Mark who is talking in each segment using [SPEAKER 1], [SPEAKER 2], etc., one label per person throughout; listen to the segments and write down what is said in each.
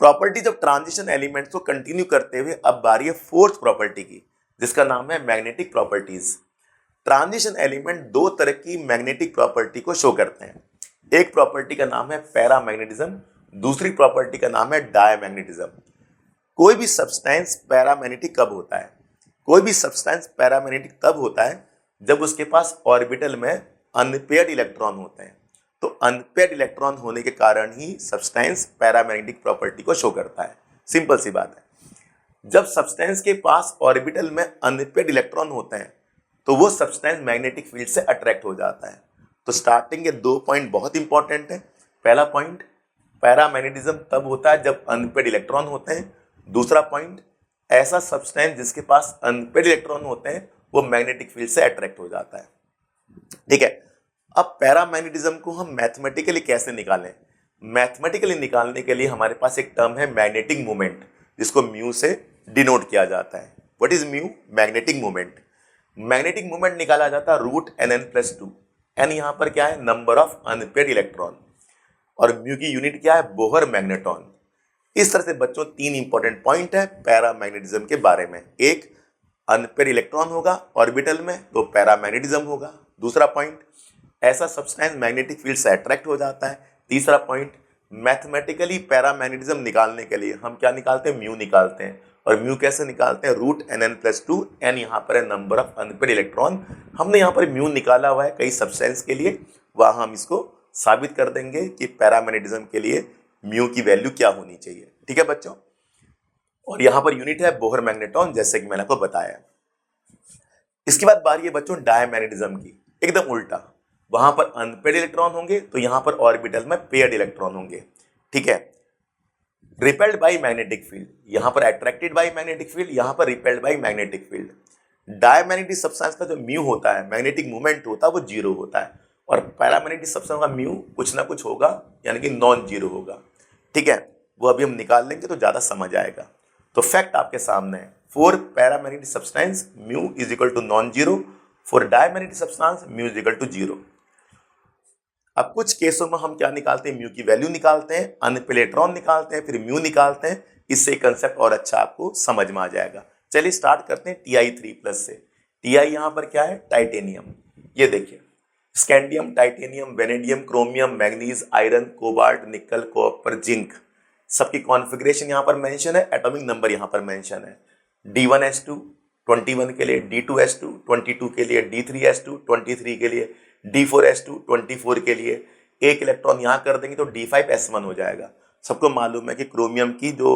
[SPEAKER 1] Properties of transition elements को continue करते हुए अब बारी है फोर्थ प्रॉपर्टी की, जिसका नाम है मैग्नेटिक प्रॉपर्टीज। ट्रांजिशन एलिमेंट दो तरह की मैग्नेटिक प्रॉपर्टी को शो करते हैं। एक प्रॉपर्टी का नाम है पैरामैग्नेटिज्म, दूसरी प्रॉपर्टी का नाम है डायमैग्नेटिज्म। कोई भी सब्सटेंस पैरामैग्नेटिक कब होता है? कोई भी सब्सटेंस पैरामैग्नेटिक तब होता है जब उसके पास ऑर्बिटल में अनपेयर्ड इलेक्ट्रॉन होते हैं। तो अनपेयर्ड इलेक्ट्रॉन होने के कारण ही सब्सटेंस पैरामैग्नेटिक प्रॉपर्टी को शो करता है। सिंपल सी बात है। जब सब्सटेंस के पास ऑर्बिटल में अनपेयर्ड इलेक्ट्रॉन होते हैं तो वो सब्सटेंस मैग्नेटिक फील्ड से अट्रैक्ट हो जाता है। तो स्टार्टिंग के 2 पॉइंट बहुत इंपॉर्टेंट है। पहला पॉइंट, पैरामैग्नेटिज्म तब होता है जब अनपेयर्ड इलेक्ट्रॉन होते हैं। दूसरा पॉइंट, ऐसा सब्सटेंस जिसके पास अनपेयर्ड इलेक्ट्रॉन होते हैं वो मैग्नेटिक फील्ड से अट्रैक्ट हो जाता है। ठीक है। अब पैरामैग्नेटिज्म को हम मैथमेटिकली कैसे निकालें? मैथमेटिकली निकालने के लिए हमारे पास एक टर्म है मैग्नेटिक मोमेंट, जिसको म्यू से डिनोट किया जाता है। What is mu? Magnetic moment. Magnetic moment निकाला जाता है रूट NN+2। एन यहां पर क्या है? Number of unpaired electron. और म्यू की यूनिट क्या है? Bohr magneton. इस तरह से बच्चों 3 इंपॉर्टेंट पॉइंट है पैरामैग्नेटिज्म के बारे में। एक, अनपेयर्ड इलेक्ट्रॉन होगा ऑर्बिटल में तो पैरामैग्नेटिज्म होगा। दूसरा पॉइंट, ऐसा सब्सटेंस मैग्नेटिक फील्ड से अट्रैक्ट हो जाता है। तीसरा पॉइंट, मैथमेटिकली पैरामैग्नेटिज्म निकालने के लिए हम क्या निकालते हैं? म्यू निकालते हैं। और म्यू कैसे निकालते हैं? Root NN+2। एन यहाँ पर है नंबर ऑफ अनपेयर्ड इलेक्ट्रॉन। हमने यहाँ पर म्यू निकाला हुआ है कई सब्सटेंस के लिए, वहां हम इसको साबित कर देंगे कि पैरामैग्नेटिज्म के लिए म्यू की वैल्यू क्या होनी चाहिए। ठीक है बच्चों। और यहां पर यूनिट है बोहर मैग्नेटॉन, जैसे कि मैंने आपको बताया। इसके बाद बारी है बच्चों डायमैग्नेटिज्म की। एकदम उल्टा, वहां पर अनपेयर्ड इलेक्ट्रॉन होंगे तो यहां पर ऑर्बिटल में पेयर्ड इलेक्ट्रॉन होंगे। ठीक है। रिपेल्ड बाय मैग्नेटिक फील्ड, यहां पर अट्रैक्टेड बाय मैग्नेटिक फील्ड, यहां पर repelled by magnetic field. Diamagnetic substance का जो म्यू होता है, मैग्नेटिक मूवमेंट होता है, वो जीरो होता है। और पैरामैग्नेटिक सब्सटेंस का म्यू कुछ ना कुछ होगा, यानी कि नॉन जीरो होगा। ठीक है। वो अभी हम निकाल लेंगे तो ज्यादा समझ आएगा। तो फैक्ट आपके सामने है। For paramagnetic substance mu is equal to non zero, for diamagnetic substance mu is equal to zero. अब कुछ केसों में हम क्या निकालते हैं? म्यू की वैल्यू निकालते हैं, अनपेयर्ड इलेक्ट्रॉन निकालते हैं, फिर म्यू निकालते हैं। इससे कंसेप्ट और अच्छा आपको समझ में आ जाएगा। चलिए स्टार्ट करते हैं Ti3+ से। Ti यहां पर क्या है? टाइटेनियम। ये देखिए, scandium, titanium, vanadium, chromium, manganese, iron, cobalt, निकल, कॉपर, जिंक, सबकी कॉन्फ़िगरेशन यहां पर मेंशन है। एटॉमिक नंबर यहां पर मेंशन है। D1S2 21 के लिए, D2S2 22 के लिए, D3S2 23 के लिए, D4S2 24 के लिए। एक इलेक्ट्रॉन यहां कर देंगे तो D5S1 हो जाएगा। सबको मालूम है कि क्रोमियम की जो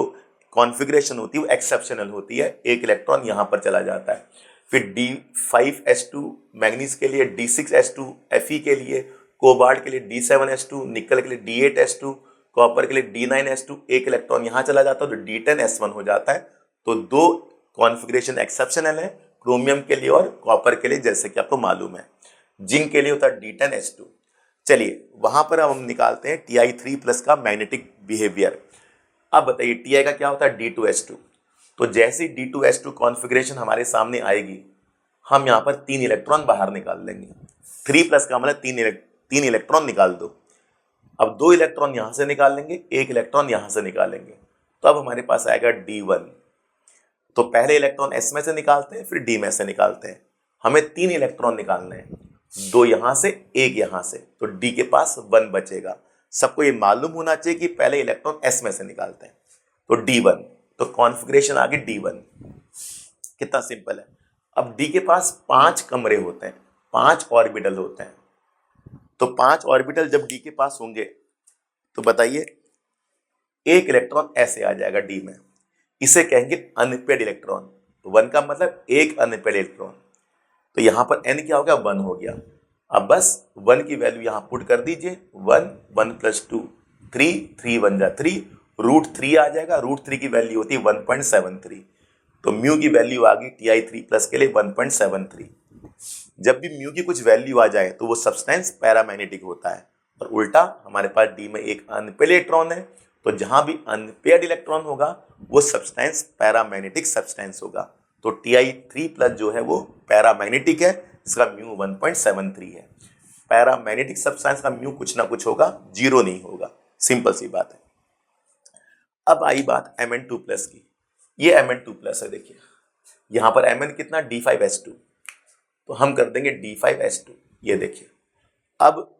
[SPEAKER 1] कॉन्फ़िगरेशन होती है वो एक्सेप्शनल होती है, एक इलेक्ट्रॉन यहां पर चला जाता है। फिर D5S2 मैग्नीज के लिए, D6S2 Fe के लिए, कोबाल्ट के लिए D7S2, निकल के लिए D8S2, कॉपर के लिए D9S2, एक इलेक्ट्रॉन यहां चला जाता है तो D10S1 हो जाता है। तो दो कॉन्फ़िगरेशन एक्सेप्शनल है, क्रोमियम के लिए और कॉपर के लिए, जैसे कि आपको मालूम है। जिंक के लिए होता है D10S2। चलिए वहां पर अब हम निकालते हैं Ti3+ का मैग्नेटिक बिहेवियर। अब बताइए Ti का क्या होता है? D2S2। तो जैसी D2S2 कॉन्फ़िगरेशन हमारे सामने आएगी, हम यहाँ पर 3 इलेक्ट्रॉन बाहर निकाल लेंगे। 3+ का मतलब 3 इलेक्ट्रॉन निकाल दो। अब 2 इलेक्ट्रॉन यहां से निकाल लेंगे, 1 इलेक्ट्रॉन यहां से निकालेंगे, तो अब हमारे पास आएगा D1। तो पहले इलेक्ट्रॉन S में से निकालते हैं, फिर D में से निकालते हैं। हमें 3 इलेक्ट्रॉन निकालने हैं, 2 यहां से, 1 यहां से, तो D के पास 1 बचेगा। सबको ये मालूम होना चाहिए कि पहले इलेक्ट्रॉन S में से निकालते हैं, तो D1। तो कॉन्फ़िगरेशन आ गई D1। कितना सिंपल है। अब D के पास 5 कमरे होते हैं, 5 ऑर्बिटल होते हैं। तो 5 ऑर्बिटल जब D के पास होंगे तो बताइए, एक इलेक्ट्रॉन ऐसे आ जाएगा D में, इसे कहेंगे अनपेयर्ड इलेक्ट्रॉन। 1 का मतलब एक अनपेयर्ड इलेक्ट्रॉन। तो यहां पर n क्या हो गया? 1 हो गया। अब बस 1 की वैल्यू यहां पुट कर दीजिए। 1 1 + 2 3 3 1 जा 3, √3 आ जाएगा। √3 की वैल्यू होती है 1.73। तो म्यू की वैल्यू आ गई Ti3+ के लिए 1.73। जब भी म्यू की कुछ वैल्यू आ जाए तो वो सब्सटेंस पैरामैग्नेटिक होता है। और उल्टा, हमारे पास D में एक अनपेयर्ड इलेक्ट्रॉन है, तो जहां भी अनपेयर्ड इलेक्ट्रॉन होगा वो सब्सटेंस पैरामैग्नेटिक सब्सटेंस होगा। तो Ti3+ जो है वो पैरामैग्नेटिक है, इसका म्यू 1.73 है। पैरामैग्नेटिक सब्सटेंस का म्यू कुछ ना कुछ होगा, जीरो नहीं होगा। सिंपल सी बात है। अब आई बात Mn2+ की। ये Mn2+ है, देखिए यहाँ पर Mn कितना D5H2, तो हम कर देंगे D5H2। ये देखिए अब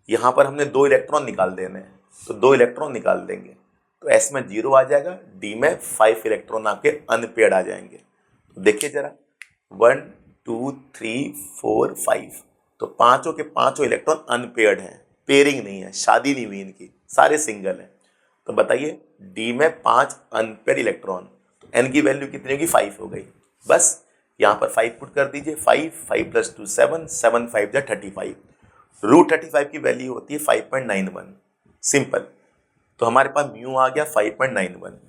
[SPEAKER 1] यहाँ पर हमने 2 इलेक्ट्रॉन निकाल देने हैं, तो 2 इलेक्ट्रॉन निकाल देंगे तो S में 0 आ जाएगा, D में 5 इलेक्ट्रॉन आपके अनपेयर्ड आ जाएंगे। तो देखिए जरा 1 2 3 4 5, तो पांचों के पांचों इलेक्ट्रॉन अनपेयर्ड हैं, पेयरिंग नहीं है, शादी नहीं हुई इनकी, सारे सिंगल हैं। तो बताइए D में 5 अनपेयर्ड इलेक्ट्रॉन, तो N की वैल्यू कितनी होगी, 5 हो गई। बस यहाँ पर 5 पुट कर दीजिए, 5 5 + 2 7, 7 5 जा 35, √35 की वैल्यू होती है 5.91, सिंपल। तो हमारे पास म्यू आ गया 5.91।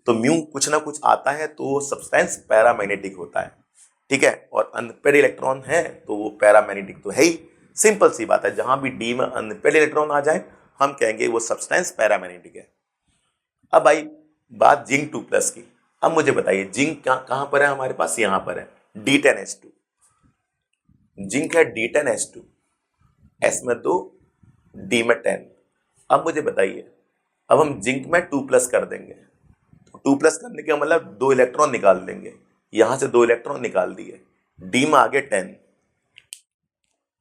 [SPEAKER 1] तो म्यू कुछ ना कुछ आता है तो सब्सटेंस पैरामैग्नेटिक होता है, ठीक है, और अनपेयर्ड इलेक्ट्रॉन है तो वो पैरामैग्नेटिक तो है ही, सिंपल सी बात है। जहां भी डी में अनपेयर्ड इलेक्ट्रॉन आ जाए हम कहेंगे वो सब्सटेंस पैरामैग्नेटिक है। अब आई बात जिंक 2+ की। अब मुझे बताइए जिंक कहां पर है, हमारे पास यहां पर है D10H2, जिंक है D10H2, S में 2, D में 10। अब मुझे बताइए, अब हम जिंक में 2+ कर देंगे, तो 2+ करने का मतलब 2 इलेक्ट्रॉन निकाल देंगे, यहां से 2 इलेक्ट्रॉन निकाल दिए, D में आगे 10,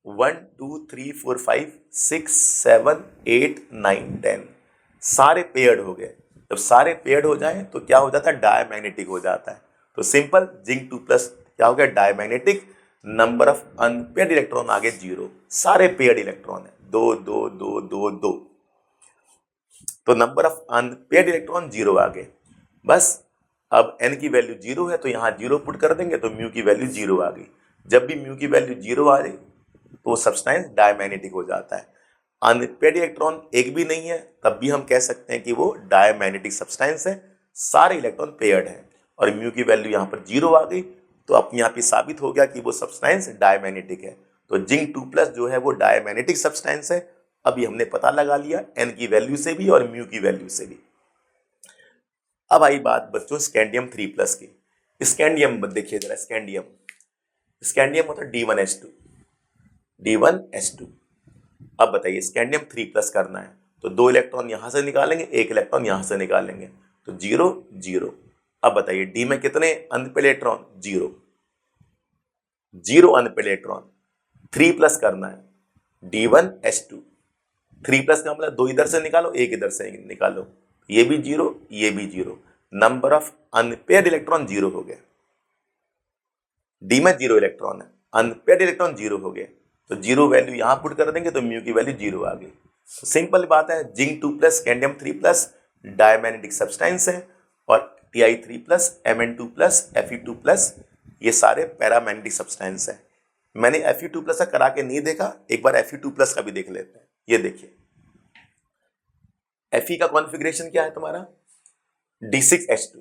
[SPEAKER 1] 1 2 3 4 5 6 7 8 9 10, सारे पेयर्ड हो गए। जब सारे पेयर्ड हो जाए तो क्या हो जाता है, डायमैग्नेटिक हो जाता है। तो सिंपल जिंक 2+ क्या हो गया, diamagnetic. Number of unpaired electron आगे 0, सारे पेयर्ड इलेक्ट्रॉन है 2 2 2 2 2, तो नंबर ऑफ अनपेयर्ड इलेक्ट्रॉन 0 आ गए। बस अब n की वैल्यू 0 है तो यहाँ 0 पुट कर देंगे तो म्यू की वैल्यू 0 आ गई। जब भी म्यू की वैल्यू 0 आ गई तो सब्सटेंस डायमैग्नेटिक हो जाता है। अनपेयर्ड इलेक्ट्रॉन एक भी नहीं है तब भी हम कह सकते हैं कि वो डायमैग्नेटिक सब्सटेंस है, सारे इलेक्ट्रॉन पेयर्ड हैं और म्यू की वैल्यू यहाँ पर 0 आ गई तो अपने आप ही साबित हो गया कि वो सब्सटेंस डायमैग्नेटिक है। तो जिंक 2+ जो है वो डायमैग्नेटिक सब्सटेंस है। अभी हमने पता लगा लिया n की वैल्यू से भी और म्यू की वैल्यू से भी। अब आई बात बच्चों स्कैंडियम 3+ की। स्कैंडियम देखिए जरा, स्कैंडियम स्कैंडियम होता है D1H2, D1H2। अब बताइए स्कैंडियम 3+ करना है तो 2 इलेक्ट्रॉन यहां से निकालेंगे, 1 इलेक्ट्रॉन यहां से निकालेंगे, तो 0 0। अब बताइए डी में कितने अनपेयर्ड इलेक्ट्रॉन, 0 0 अनपेयर्ड इलेक्ट्रॉन। 3+ करना है, D1H2, 3+ का मतलब 2 इधर से निकालो 1 इधर से निकालो, ये भी 0 ये भी 0, नंबर ऑफ अनपेयर्ड इलेक्ट्रॉन 0 हो गए। डी में 0 इलेक्ट्रॉन है, अनपेयर्ड इलेक्ट्रॉन 0 हो गए, तो 0 वैल्यू यहां पुट कर देंगे तो म्यू की वैल्यू 0 आ गई। तो सिंपल बात है, जिंक 2+, स्कैंडियम 3+ डायमैग्नेटिक सब्सटेंस है और Ti3+, Mn2+, Fe2+ ये सारे पैरामैग्नेटिक सब्सटेंस है। मैंने Fe2+ का करा के नहीं देखा, एक बार Fe2+ का भी देख लेते हैं। ये देखिए Fe का कॉन्फ़िगरेशन क्या है तुम्हारा, D6H2।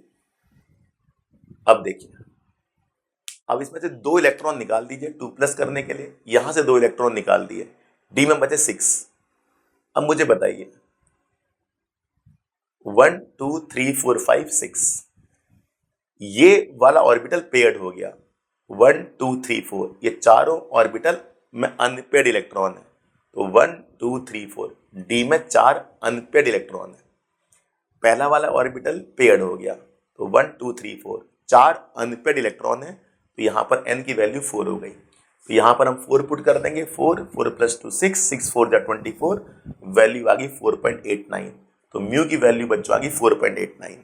[SPEAKER 1] अब देखिए, अब इसमें से 2 इलेक्ट्रॉन निकाल दीजिए 2+ करने के लिए, यहां से 2 इलेक्ट्रॉन निकाल दिए, डी में बचे 6। अब मुझे बताइए 1 2 3 4 5 6, ये वाला ऑर्बिटल पेयर्ड हो गया, 1 2 3 4, ये चारों ऑर्बिटल में अनपेयर्ड इलेक्ट्रॉन है, तो 1 2 3 4 डी में 4 अनपेयर्ड इलेक्ट्रॉन है। पहला वाला ऑर्बिटल पेयर्ड हो गया, तो 1 2 3 4 4 अनपेयर्ड इलेक्ट्रॉन है, तो यहां पर n की वैल्यू 4 हो गई, तो यहां पर हम 4 पुट कर देंगे, 4 4 + 2 6, 6 4 जा 24, वैल्यू आ गई 4.89, तो म्यू की वैल्यू बच्चों आ गई 4.89।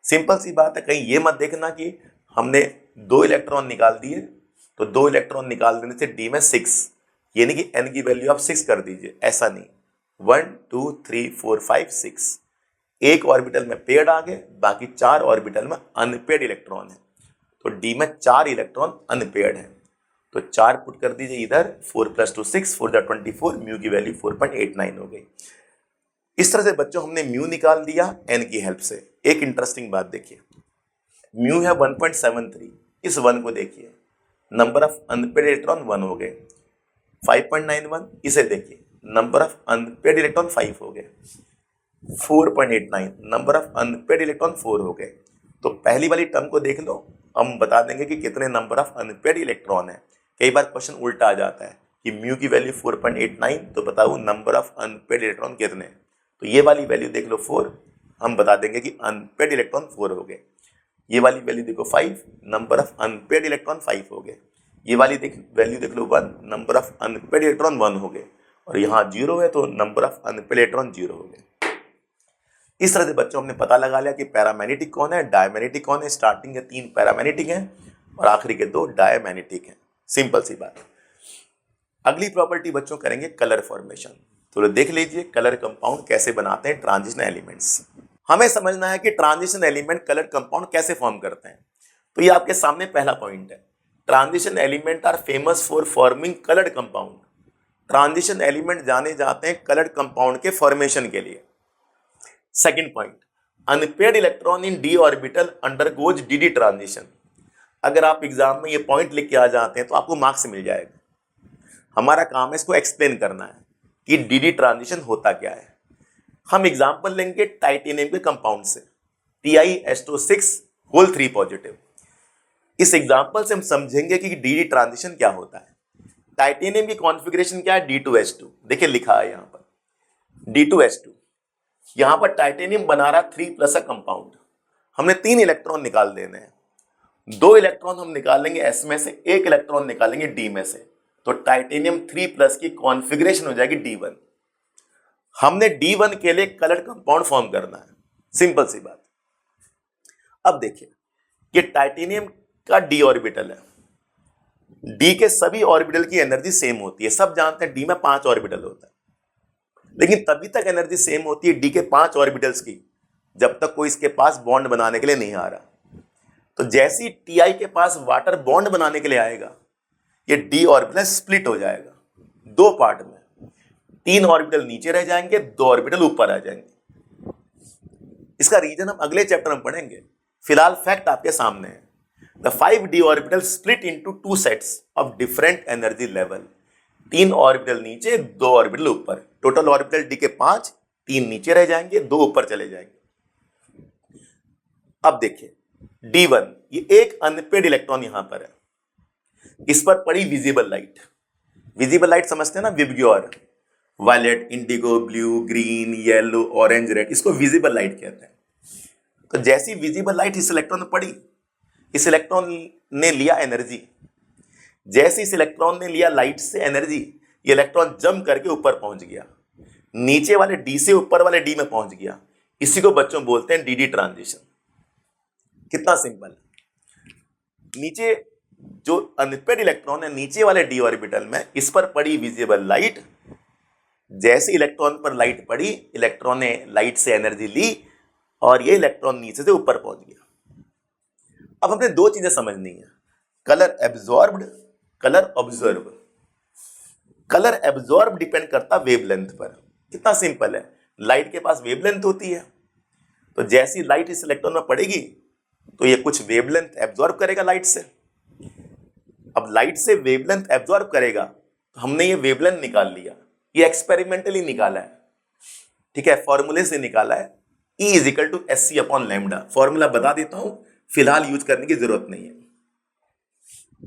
[SPEAKER 1] सिंपल सी बात है, कहीं ये मत देखना कि हमने 2 इलेक्ट्रॉन निकाल दिए, तो 2 इलेक्ट्रॉन निकाल देने से डी में 6, यानी कि n की वैल्यू आप 6 कर दीजिए, ऐसा नहीं। 1 2 3 4 5 6, एक ऑर्बिटल में पेयर्ड आ गए, बाकी 4 ऑर्बिटल में अनपेयर्ड इलेक्ट्रॉन है, तो डी में 4 इलेक्ट्रॉन अनपेयर्ड है, तो 4 पुट कर दीजिए इधर, 4 + 2 6, 4 जा 24, म्यू की वैल्यू 4.89 हो गई। इस तरह से बच्चों हमने म्यू निकाल दिया n की हेल्प से। एक इंटरेस्टिंग बात देखिए, म्यू है 1.73, इस 1 को देखिए, नंबर ऑफ अनपेयर्ड इलेक्ट्रॉन 1 हो गए, 5.91 इसे देखिए, नंबर ऑफ अनपेयर्ड इलेक्ट्रॉन 5 हो गए, 4.89 नंबर ऑफ अनपेयर्ड इलेक्ट्रॉन 4 हो गए। तो पहली वाली टर्म को देख लो, हम बता देंगे कि कितने नंबर ऑफ अनपेयर्ड इलेक्ट्रॉन है। कई बार क्वेश्चन उल्टा आ जाता है कि म्यू की वैल्यू 4.89, तो बताओ नंबर ऑफ अनपेयर्ड इलेक्ट्रॉन कितने, तो ये वाली वैल्यू देख लो 4, हम बता देंगे कि अनपेड इलेक्ट्रॉन 4 हो गए। ये वाली वैल्यू देखो 5, नंबर ऑफ अनपेड इलेक्ट्रॉन 5 हो गए। ये वाली वैल्यू देख लो 1, नंबर ऑफ अनपेड इलेक्ट्रॉन 1 हो गए। और यहाँ 0 है तो नंबर ऑफ अनपेड इलेक्ट्रॉन 0 हो गए। इस तरह से बच्चों हमने पता लगा लिया कि पैरामैग्नेटिक कौन है, डायमैग्नेटिक कौन है। स्टार्टिंग के 3 पैरामैग्नेटिक हैं और आखिरी के 2 डायमैग्नेटिक हैं। सिंपल सी बात। अगली प्रॉपर्टी बच्चों करेंगे कलर फॉर्मेशन। तो देख लीजिए कलर कंपाउंड कैसे बनाते हैं ट्रांजिशन एलिमेंट्स। हमें समझना है कि ट्रांजिशन एलिमेंट कलर कंपाउंड कैसे फॉर्म करते हैं। तो ये आपके सामने पहला पॉइंट है, transition element are famous for forming coloured compound. Transition element जाने जाते हैं कलर्ड कंपाउंड के फॉर्मेशन के लिए। Second point, unpaired electron in d orbital undergoes d d transition. अगर आप एग्जाम में ये पॉइंट लिख के आ जाते हैं तो आपको मार्क्स मिल जाएगा। हमारा काम है इसको एक्सप्लेन करना है कि डीडी ट्रांजिशन होता क्या है। हम एग्जांपल लेंगे टाइटेनियम के कंपाउंड से, TiSO6 होल 3 पॉजिटिव। इस एग्जांपल से हम समझेंगे कि डीडी ट्रांजिशन क्या होता है। टाइटेनियम की कॉन्फ़िगरेशन क्या है, D2S2। देखिए लिखा है यहां पर D2S2। यहां पर टाइटेनियम बना रहा 3+ का कंपाउंड। हमने 3 इलेक्ट्रॉन निकाल देने हैं। 2 इलेक्ट्रॉन हम निकालेंगे S में से, 1 इलेक्ट्रॉन निकालेंगे D में से। तो टाइटेनियम 3+ की कॉन्फ़िगरेशन हो जाएगी D1। हमने D1 के लिए कलर्ड कंपाउंड फॉर्म करना है, सिंपल सी बात। अब देखिए ये टाइटेनियम का D ऑर्बिटल है। D के सभी ऑर्बिटल की एनर्जी सेम होती है। सब जानते हैं D में 5 ऑर्बिटल होता है, लेकिन तभी तक एनर्जी सेम होती है D के 5 ऑर्बिटल्स की जब तक कोई इसके पास बॉन्ड बनाने के लिए नहीं आ रहा। तो जैसी Ti के पास वाटर बॉन्ड बनाने के लिए आएगा, ये D ऑर्बिटल स्प्लिट हो जाएगा 2 पार्ट में। 3 ऑर्बिटल नीचे रह जाएंगे, 2 ऑर्बिटल ऊपर आ जाएंगे। इसका रीजन हम अगले चैप्टर में पढ़ेंगे। फिलहाल फैक्ट आपके सामने है। The 5d orbital split into 2 sets of different energy level. 3 orbital नीचे, 2 ऑर्बिटल ऊपर। टोटल ऑर्बिटल D के 5, 3 नीचे रह जाएंगे, 2 ऊपर चले जाएंगे। अब देखिए D1, ये एक अनपेड इलेक्ट्रॉन यहां पर है। इस पर पड़ी विजिबल लाइट। विजिबल लाइट समझते हैं ना, VIBGYOR, violet, indigo, blue, green, yellow, orange, red, इसको विजिबल लाइट कहते हैं। तो जैसी विजिबल लाइट इस इलेक्ट्रॉन में पड़ी, इस इलेक्ट्रॉन ने लिया एनर्जी। जैसे इस इलेक्ट्रॉन ने लिया लाइट से एनर्जी, ये इलेक्ट्रॉन जंप करके ऊपर पहुंच गया, नीचे वाले D से ऊपर वाले D में पहुंच गया। इसी को बच्चों बोलते हैं डीडी ट्रांजिशन। कितना सिंपल। नीचे जो अनपेड इलेक्ट्रॉन है नीचे वाले D ऑर्बिटल में, इस पर पड़ी विजिबल लाइट। जैसे इलेक्ट्रॉन पर लाइट पड़ी, इलेक्ट्रॉन ने लाइट से एनर्जी ली और ये इलेक्ट्रॉन नीचे से ऊपर पहुंच गया। अब हमने 2 चीजें समझनी है, colour absorbed, colour observe. Colour absorb depend करता वेवलेंथ पर। कितना सिंपल है, लाइट के पास वेवलेंथ होती है। तो जैसी लाइट इस इलेक्ट्रॉन में पड़ेगी तो ये कुछ वेवलेंथ एब्जॉर्ब करेगा लाइट से। अब लाइट से वेवलेंथ एब्जॉर्ब करेगा, तो हमने ये वेवलेंथ निकाल लिया। ये एक्सपेरिमेंटली निकाला है, ठीक है, फॉर्मूले से निकाला है। E = SC/λ। फॉर्मूला बता देता हूं, फिलहाल यूज करने की जरूरत नहीं है।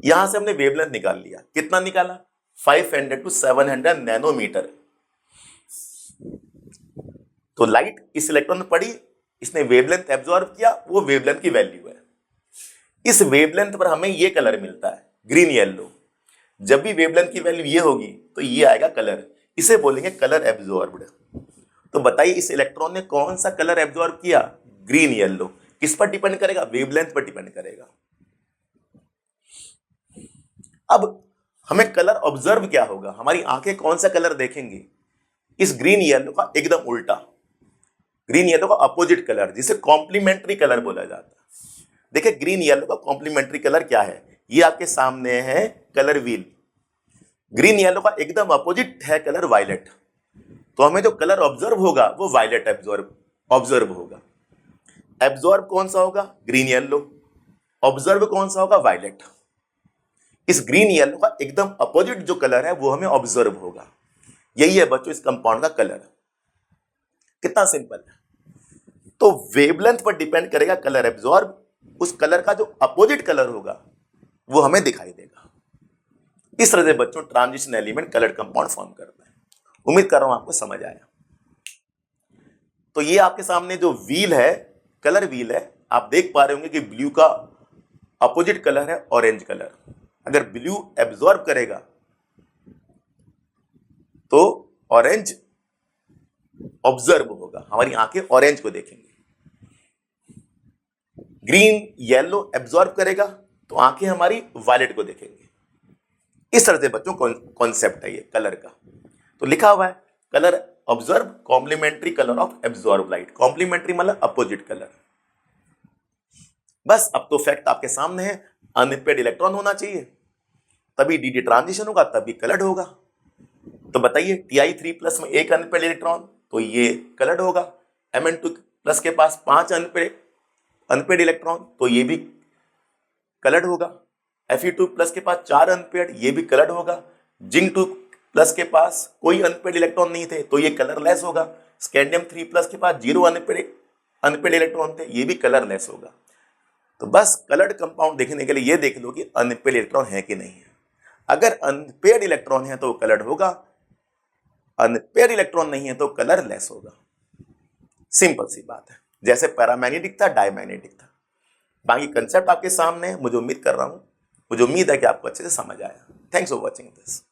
[SPEAKER 1] यहां से हमने वेवलेंथ निकाल लिया। कितना निकाला, 500 to 700 नैनोमीटर। तो लाइट इस इलेक्ट्रॉन में पड़ी, इसने वेवलेंथ एब्जॉर्ब किया, वो वेवलेंथ की वैल्यू है। इस वेवलेंथ पर हमें ये कलर मिलता है, ग्रीन येलो। जब भी वेवलेंथ की वैल्यू ये होगी तो ये आएगा कलर, इसे बोलेंगे कलर एब्जॉर्ब्ड। तो बताइए इस इलेक्ट्रॉन ने कौन सा कलर एब्जॉर्ब किया, ग्रीन येलो। किस पर डिपेंड करेगा, वेवलेंथ पर डिपेंड करेगा। अब हमें कलर ऑब्जर्व क्या होगा, हमारी आंखें कौन सा कलर देखेंगी, इस ग्रीन येलो का एकदम उल्टा, ग्रीन येलो का अपोजिट कलर, जिसे कॉम्प्लीमेंट्री कलर बोला जाता है। देखिए ग्रीन येलो का कॉम्प्लीमेंट्री कलर क्या है, ये आपके सामने है कलर व्हील। ग्रीन येलो का एकदम अपोजिट है कलर वायलेट। तो हमें जो कलर ऑब्जर्व होगा वो वायलेट ऑब्जर्व होगा। एब्जॉर्ब कौन सा होगा, ग्रीन येलो। ऑब्जर्व कौन सा होगा, वायलेट। इस ग्रीन येलो का एकदम अपोजिट जो कलर है वो हमें ऑब्जर्व होगा। यही है बच्चों इस कंपाउंड का कलर। कितना सिंपल है। तो वेवलेंथ पर डिपेंड करेगा कलर एब्जॉर्ब। उस कलर का जो अपोजिट कलर होगा वो हमें दिखाई देगा। इस तरह से बच्चों transition element colour compound form करता है। उम्मीद कर रहा हूं आपको समझ आया। तो ये आपके सामने जो व्हील है, कलर व्हील है, आप देख पा रहे होंगे कि ब्लू का अपोजिट कलर है ऑरेंज कलर। अगर ब्लू एब्जॉर्ब करेगा तो ऑरेंज ऑब्जर्व होगा, हमारी आंखें ऑरेंज को देखेंगे। ग्रीन येलो एब्जॉर्ब करेगा तो आंखें हमारी वायलेट को देखेंगे। इस तरह से बच्चों कॉन्सेप्ट है ये कलर का। तो लिखा हुआ है colour observe complementary colour of absorb light. Complementary मतलब अपोजिट कलर। बस अब तो फैक्ट आपके सामने है, अनपेड इलेक्ट्रॉन होना चाहिए, तभी डी ट्रांजिशन होगा, तभी कलर्ड होगा। तो बताइए Ti3+ में एक अनपेड इलेक्ट्रॉन, तो ये कलर्ड होगा। Mn2+ के पास 5 अनपेड इलेक्ट्रॉन, तो ये भी कलर्ड होगा। Fe2+ के पास 4 अनपेड, ये भी कलर्ड होगा। Zn2+ के पास कोई अनपेड इलेक्ट्रॉन नहीं थे, तो ये कलरलेस होगा। Scandium3+ के पास 0 अनपेड इलेक्ट्रॉन थे, ये भी कलरलेस होगा। तो बस कलर्ड कंपाउंड देखने के लिए ये देख लो कि अनपेड इलेक्ट्रॉन है कि नहीं है। अगर अनपेड इलेक्ट्रॉन है तो कलर्ड होगा, अनपेड इलेक्ट्रॉन नहीं है तो कलरलेस होगा। सिंपल सी बात है, जैसे पैरामैग्नेटिक था डायमैग्नेटिक था। बाकी कंसेप्ट आपके सामने है, मुझे उम्मीद कर रहा हूं, मुझे उम्मीद है कि आपको अच्छे से समझ आया। Thanks for watching this.